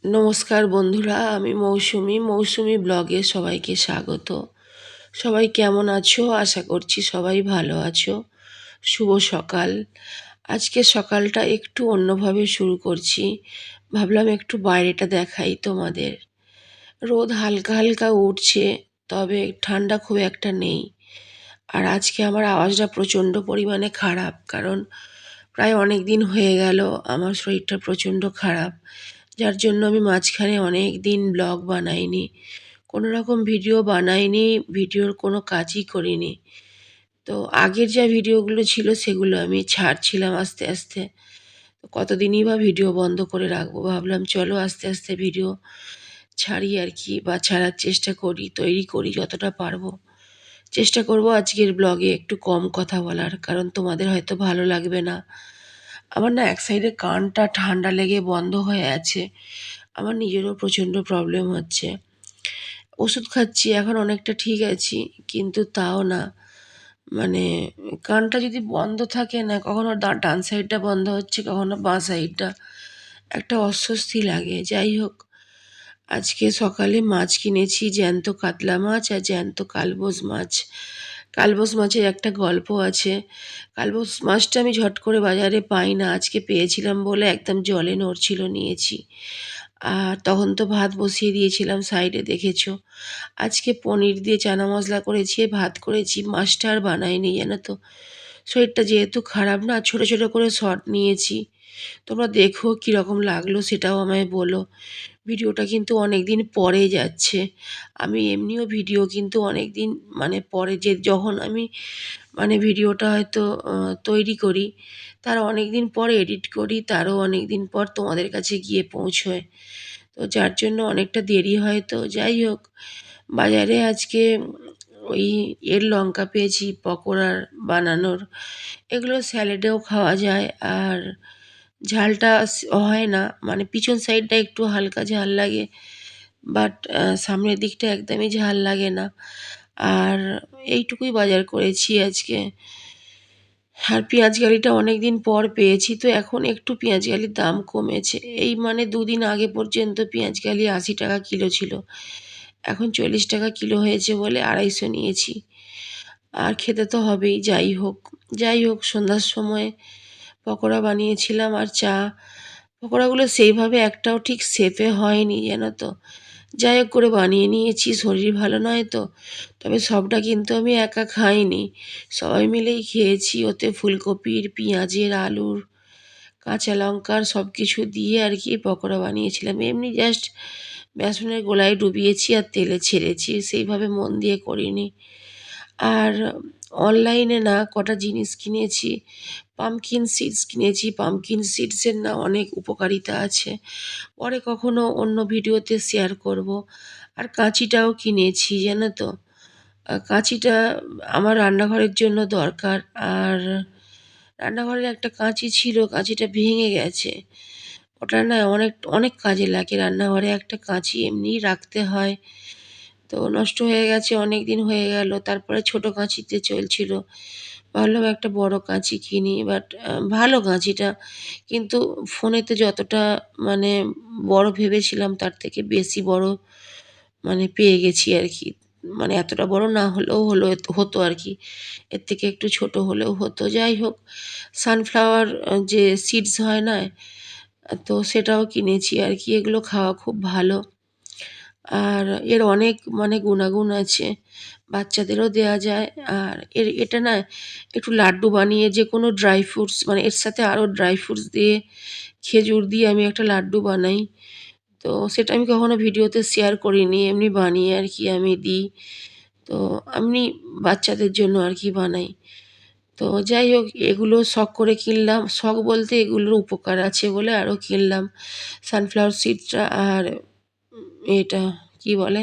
নমস্কার বন্ধুরা, আমি মৌসুমি ব্লগে সবাইকে স্বাগত। সবাই কেমন আছো? আশা করছি সবাই ভালো আছো। শুভ সকাল। আজকে সকালটা একটু অন্যভাবে শুরু করছি। ভাবলাম একটু বাইরেটা দেখাই তোমাদের। রোদ হালকা হালকা উঠছে, তবে ঠান্ডা খুব একটা নেই। আর আজকে আমার আওয়াজটা প্রচণ্ড পরিমাণে খারাপ, কারণ প্রায় অনেক দিন হয়ে গেল আমার শরীরটা প্রচণ্ড খারাপ, যার জন্য আমি মাঝখানে অনেক দিন ব্লগ বানাইনি, কোনো রকম ভিডিও বানাইনি, ভিডিওর কোনো কাজই করিনি। তো আগের যা ভিডিওগুলো ছিল সেগুলো আমি ছাড়ছিলাম আস্তে আস্তে। তো কতদিনই বা ভিডিও বন্ধ করে রাখবো, ভাবলাম চলো আস্তে আস্তে ভিডিও ছাড়ি আর কি, বা ছাড়ার চেষ্টা করি, তৈরি করি যতটা পারবো। চেষ্টা করব আজকের ব্লগে একটু কম কথা বলার, কারণ তোমাদের হয়তো ভালো লাগবে না। আমার না এক সাইডে কানটা ঠান্ডা লেগে বন্ধ হয়ে আছে। আমার নিজেরও প্রচণ্ড প্রবলেম হচ্ছে। ওষুধ খাচ্ছি, এখন অনেকটা ঠিক আছি, কিন্তু তাও না, মানে কানটা যদি বন্ধ থাকে না, কখনো ডান সাইডটা বন্ধ হচ্ছে, কখনো বাঁ সাইডটা, একটা অস্বস্তি লাগে। যাই হোক, আজকে সকালে মাছ কিনেছি, জ্যান্ত কাতলা মাছ আর জ্যান্ত কালবোস মাছ। কালবোস মাছের একটা গল্প আছে। কালবোস মাছটা আমি ঝট করে বাজারে পাই না, আজকে পেয়েছিলাম বলে একদম জলে নড়ছিল, নিয়েছি। আর তখন তো ভাত বসিয়ে দিয়েছিলাম সাইডে, দেখেছো। আজকে পনির দিয়ে চানা মশলা করেছি, ভাত করেছি, মাছটা আর বানাইনি, জানো তো। শরীরটা যেহেতু খারাপ না, ছোট ছোট করে শর্ট নিয়েছি। তোমরা দেখো কীরকম লাগলো সেটাও আমায় বলো। ভিডিওটা কিন্তু অনেক দিন পরে যাচ্ছে। আমি এমনিও ভিডিও কিন্তু অনেক দিন পরে, যে যখন আমি ভিডিওটা হয়তো তৈরি করি, তার অনেক দিন পর এডিট করি, তারও অনেক দিন পর তোমাদের কাছে গিয়ে পৌঁছয়। তো যার জন্য অনেকটা দেরি হয়। তো যাই হোক, বাজারে আজকে ওই লঙ্কা পেয়েছি পকোড়ার বানানোর। এগুলো স্যালাডেও খাওয়া যায়, আর ঝালটা হয় না, পিছন সাইডটা একটু হালকা ঝাল লাগে, বাট সামনের দিকটা একদমই ঝাল লাগে না। আর এইটুকুই বাজার করেছি আজকে। আর পেঁয়াজকালিটা অনেক দিন পর পেয়েছি, তো এখন একটু পেঁয়াজকালির দাম কমেছে। এই দুদিন আগে পর্যন্ত পেঁয়াজকালি 80 টাকা কিলো ছিল, এখন 40 টাকা কিলো হয়েছে বলে 250 নিয়েছি। আর খেতে তো হবেই। যাই হোক, সন্ধ্যার সময় পকোড়া বানিয়েছিলাম আর চা। পকোড়াগুলো সেইভাবে একটাও ঠিক শেপে হয়নি, জানো তো। যাই হোক করে বানিয়ে নিয়েছি, শরীর ভালো নয় তো। তবে সবটা কিন্তু আমি একা খাইনি, সবাই মিলেই খেয়েছি। ওতে ফুলকপির, পেঁয়াজের, আলুর, কাঁচা লঙ্কার সব কিছু দিয়ে আর কি পকোড়া বানিয়েছিলাম। এমনি জাস্ট বেসনের গোলায় ডুবিয়েছি আর তেলে ছেড়েছি, সেইভাবে মন দিয়ে করিনি। আর অনলাইনে না কটা জিনিস কিনেছি। পামকিন সিডস কিনেছি। পামকিন সিডসের না অনেক উপকারিতা আছে, পরে কখনো অন্য ভিডিওতে শেয়ার করব। আর কাঁচিটাও কিনেছি, জানো তো। কাঁচিটা আমার রান্নাঘরের জন্য দরকার। আর রান্নাঘরের একটা কাঁচি ছিল, কাঁচিটা ভেঙে গেছে। ওটা না অনেক অনেক কাজে লাগে, রান্নাঘরে একটা কাঁচি এমনিই রাখতে হয়। তো নষ্ট হয়ে গেছে, অনেক দিন হয়ে গেল। তারপরে ছোট কাঁচিতে চলছিল, ভাবলাম একটা বড় কাঁচি কিনি। বাট ভালো কাঁচিটা, কিন্তু ফোনেতে যতটা মানে বড় ভেবেছিলাম তার থেকে বেশি বড় পেয়ে গেছি আর কি। এতটা বড় না হলেও হতো আর কি, এর থেকে একটু ছোট হলেও হতো। যাই হোক, সানফ্লাওয়ার যে সিডস হয় না, তো সেটাও কিনেছি আর কি। এগুলো খাওয়া খুব ভালো, আর এর অনেক গুণাগুণ আছে, বাচ্চাদেরও দেওয়া যায়। আর এটা না একটু লাড্ডু বানিয়ে, যে কোনো ড্রাই ফ্রুটস এর সাথে আরও ড্রাই ফ্রুটস দিয়ে, খেজুর দিয়ে আমি একটা লাড্ডু বানাই। তো সেটা আমি কখনো ভিডিওতে শেয়ার করিনি, এমনি বানিয়ে আর কি আমি দিই। তো আমি বাচ্চাদের জন্য আর কি বানাই। তো যাই হোক, এগুলো শখ করে কিনলাম, শখ বলতে এগুলোর উপকার আছে বলে আরও কিনলাম। সানফ্লাওয়ার সিডসটা আর এটা কি বলে,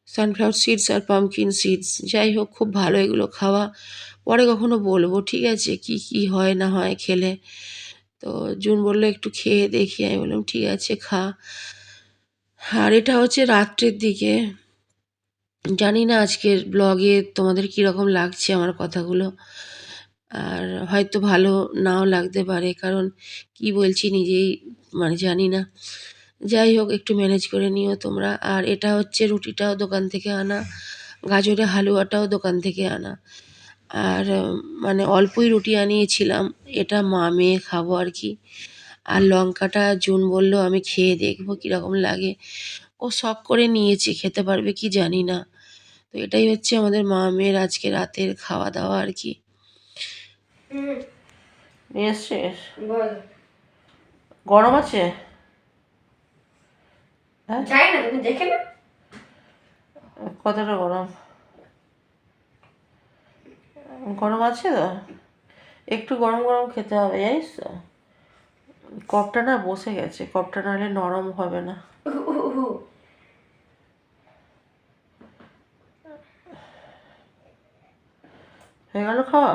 সানফ্লাওয়ার সিডস আর পামকিন সিডস। যাই হোক, খুব ভালো এগুলো খাওয়া। পরে কখনো বলবো, ঠিক আছে, কি কি হয় না হয় খেলে। তো জুন বললো একটু খেয়ে দেখি, আমি বললাম ঠিক আছে, খা। আর এটা হচ্ছে রাত্রের দিকে। জানি না আজকের ব্লগে তোমাদের কীরকম লাগছে আমার কথাগুলো, আর হয়তো ভালো নাও লাগতে পারে, কারণ কি বলছি নিজেই জানি না। যাই হোক, একটু ম্যানেজ করে নিও তোমরা। আর এটা হচ্ছে রুটিটাও দোকান থেকে আনা, গাজরের হালুয়াটাও দোকান থেকে আনা। আর মানে অল্পই রুটি আনিয়েছিলাম, এটা মা মেয়ে খাবো আর কি। আর লঙ্কাটা জুন বলল আমি খেয়ে দেখবো কীরকম লাগে। ও শখ করে নিয়েছে, খেতে পারবে কি জানি না। তো এটাই হচ্ছে আমাদের মা মেয়ের আজকে রাতের খাওয়া দাওয়া আর কি। নিয়ে এসছিস? গরম আছে? হ্যাঁ, যাই না, তুমি দেখে না কতটা গরম? গরম আছে তো, একটু গরম গরম খেতে হবে জানিস তো। কপটা না বসে গেছে, কপটা নাহলে নরম হবে না। হয়ে গেল খাওয়া?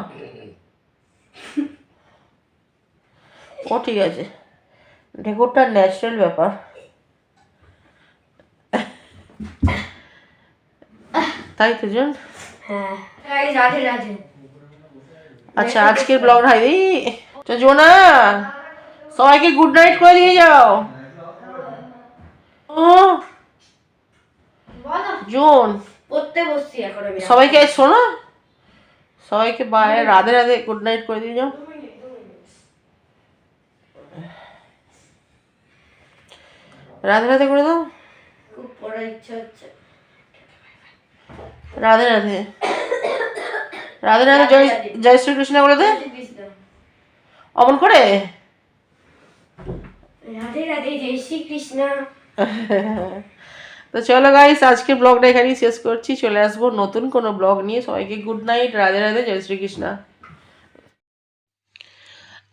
ও ঠিক আছে, ঢেকুরটা ন্যাচারাল ব্যাপার। তাই তো জন। হ্যাঁ, রাধে রাধে। আচ্ছা, আজকের ব্লগ হাই তো জোনা, সবাইকে গুড নাইট করে দিয়ে যাও। ও জোন, পড়তে বসছি এখন আমি। সবাইকে শোনো, সবাইকে bye, Radhe Radhe, good night করে দিয়ে যাও। রাধে রাধে করে দাও। খুব পড়ার ইচ্ছা হচ্ছে। রাধে রাধে, রাধে রাধে, জয় জয় শ্রীকৃষ্ণ বলে দে অমন করে। রাধে রাধে, জয় শ্রীকৃষ্ণ। তো চলো গাইস, আজকে ব্লগটা এখানেই শেষ করছি। চলে আসবো নতুন কোনো ব্লগ নিয়ে। সবাইকে গুড নাইট, রাধে রাধে, জয় শ্রীকৃষ্ণ।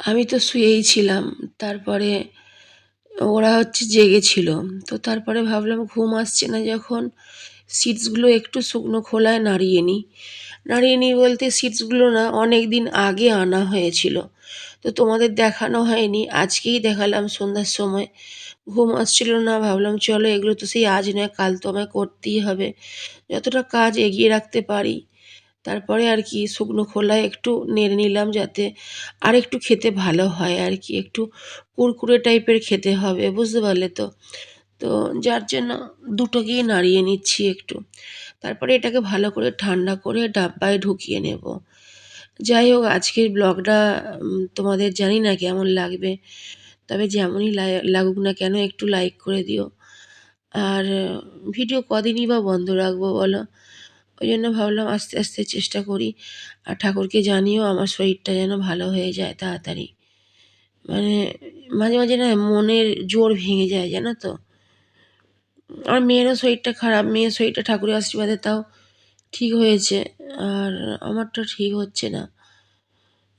আমি তো শুয়েই ছিলাম, তারপরে ওরা হচ্ছে জেগেছিল। তো তারপরে ভাবলাম ঘুম আসছে না যখন, সিটসগুলো একটু শুকনো খোলায় নাড়িয়ে নিই বলতে সিটসগুলো না অনেক দিন আগে আনা হয়েছিল, তো তোমাদের দেখানো হয়নি, আজকেই দেখালাম সন্ধ্যার সময়। ঘুম আসছিল না, ভাবলাম চলো এগুলো তো সেই আজ নয় কাল তো আমায় করতেই হবে, যতটা কাজ এগিয়ে রাখতে পারি। তারপরে আর কি শুকনো খোলায় একটু নেড়ে নিলাম, যাতে আর একটু খেতে ভালো হয় আর কি, একটু কুরকুরে টাইপের খেতে হবে, বুঝতে পারলে তো। তো যার জন্য দুটোকেই নাড়িয়ে নিচ্ছি একটু। তারপরে এটাকে ভালো করে ঠান্ডা করে ডাব্বায় ঢুকিয়ে নেব। যাই হোক, আজকের ব্লগটা তোমাদের জানি না কেমন লাগবে, তবে যেমনই লাগুক না কেন একটু লাইক করে দিও। আর ভিডিও কদিনই বা বন্ধ রাখবো বলো, ওই জন্য ভাবলাম আস্তে আস্তে চেষ্টা করি। আর ঠাকুরকে জানিও আমার শরীরটা যেন ভালো হয়ে যায় তাড়াতাড়ি। মানে মাঝে মাঝে না মনের জোর ভেঙে যায় জানো তো। আমার মেয়েরও শরীরটা খারাপ, মেয়ের শরীরটা ঠাকুরের আশীর্বাদে তাও ঠিক হয়েছে, আর আমারটা ঠিক হচ্ছে না।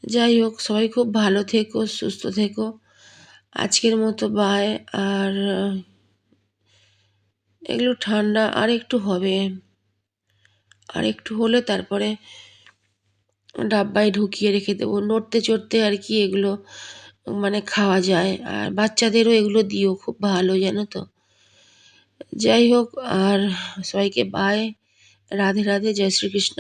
যাই হোক, সবাই খুব ভালো থেকো, সুস্থ থেকো। আজকের মতো বাই। আর এগুলো ঠান্ডা আর একটু হবে, আর একটু হলে তারপরে ডাব্বায় ঢুকিয়ে রেখে দেবো। নড়তে চড়তে আর কি এগুলো মানে খাওয়া যায়, আর বাচ্চাদেরও এগুলো দিও, খুব ভালো জানো তো। যাই হোক, আর সবাইকে বাই, রাধে রাধে, জয় শ্রীকৃষ্ণ।